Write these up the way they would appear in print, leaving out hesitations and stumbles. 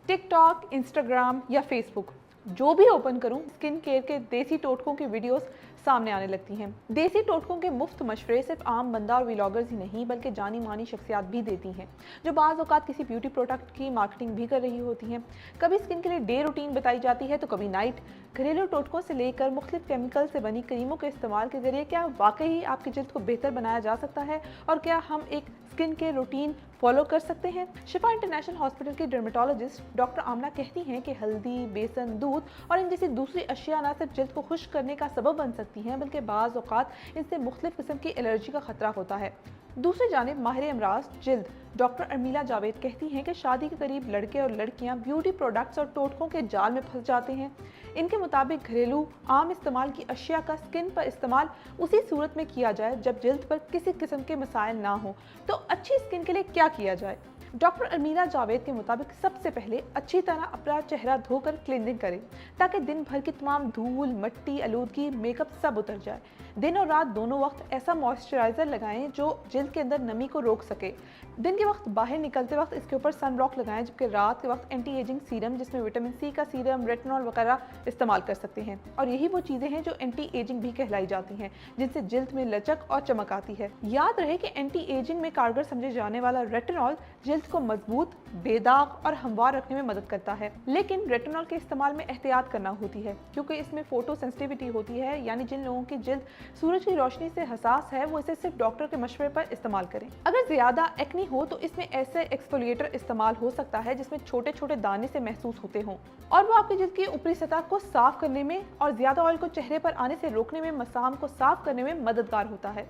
TikTok, Instagram या Facebook, जो भी ओपन करूं स्किन केयर के देसी टोटकों की वीडियोस सामने आने लगती हैं। देसी टोटकों के मुफ्त मशवरे सिर्फ आम बंदा और व्लॉगर्स ही नहीं बल्कि जानी मानी शख्सियात भी देती हैं, जो बाज़ औक़ात किसी ब्यूटी प्रोडक्ट की मार्केटिंग भी कर रही होती हैं। कभी स्किन के लिए डे रूटीन बताई जाती है तो कभी नाइट। घरेलू टोटकों से लेकर मुख्तलिफ केमिकल से बनी क्रीमों के इस्तेमाल के जरिए क्या वाकई आपकी जल्द को बेहतर बनाया जा सकता है, और क्या हम एक स्किन केयर रूटीन फॉलो कर सकते हैं। शिफा इंटरनेशनल हॉस्पिटल की डर्मेटोलॉजिस्ट डॉक्टर आमना कहती हैं कि हल्दी, बेसन, दूध और इन जैसी दूसरी अशिया न सिर्फ जल्द को खुश्क करने का सबब बन सकती हैं बल्कि बाज़ औक़ात इनसे मुख्तलिफ किस्म की एलर्जी का खतरा होता है। दूसरी जानिब माहिर अमराज जिल्द डॉक्टर अर्मिला जावेद कहती हैं कि शादी के करीब लड़के और लड़कियां ब्यूटी प्रोडक्ट्स और टोटकों के जाल में फंस जाते हैं। इनके मुताबिक घरेलू आम इस्तेमाल की अशिया का स्किन पर इस्तेमाल उसी सूरत में किया जाए जब जिल्द पर किसी किस्म के मसाइल ना हो। तो अच्छी स्किन के लिए क्या किया जाए? डॉक्टर अर्मिला जावेद के मुताबिक सबसे पहले अच्छी तरह अपना चेहरा धोकर क्लीनिंग करें ताकि दिन भर की तमाम धूल, मिट्टी, आलूदगी, मेकअप सब उतर जाए। दिन और रात दोनों वक्त ऐसा मॉइस्चराइज़र लगाएं जो जिल्द के अंदर नमी को रोक सके। दिन के वक्त बाहर निकलते वक्त इसके ऊपर सन ब्लॉक लगाएं, जबकि रात के वक्त एंटी एजिंग सीरम जिसमें विटामिन सी का सीरम, रेटिनॉल वगैरह इस्तेमाल कर सकते हैं। और यही वो चीज़ें हैं जो एंटी एजिंग भी कहलाई जाती हैं, जिनसे जिल्द में लचक और चमक आती है। याद रहे कि एंटी एजिंग में कारगर समझे जाने वाला रेटिनॉल जिल्द को मजबूत, बेदाग और हमवार रखने में मदद करता है। लेकिन रेटिनॉल के इस्तेमाल में एहतियात करना होती है क्योंकि इसमें फोटो सेंसिटिविटी होती है, यानी जिन लोगों की जिल्द सूरज की रोशनी से हसास है वो इसे सिर्फ डॉक्टर के मशवरे पर इस्तेमाल करें। अगर ज्यादा एक्नी हो तो इसमें ऐसे एक्सफोलिएटर इस्तेमाल हो सकता है जिसमें छोटे छोटे दाने से महसूस होते हों और वो आपकी जिल्द की ऊपरी सतह को साफ करने में और ज्यादा ऑयल को चेहरे पर आने से रोकने में, मसाम को साफ करने में मददगार होता है।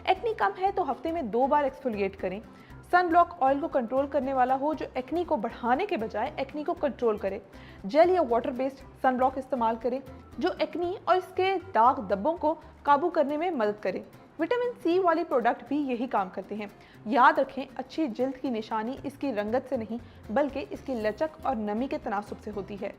एक्नी कम है तो हफ्ते में 2 बार एक्सफोलिएट करें। सन ब्लॉक ऑयल को कंट्रोल करने वाला हो जो एक्नी को बढ़ाने के बजाय एक्नी को कंट्रोल करे। जेल या वाटर बेस्ड सन ब्लॉक इस्तेमाल करें जो एक्नी और इसके दाग धब्बों को काबू करने में मदद करे। विटामिन सी वाली प्रोडक्ट भी यही काम करते हैं। याद रखें, अच्छी जिल्द की निशानी इसकी रंगत से नहीं बल्कि इसकी लचक और नमी के तनासुब से होती है।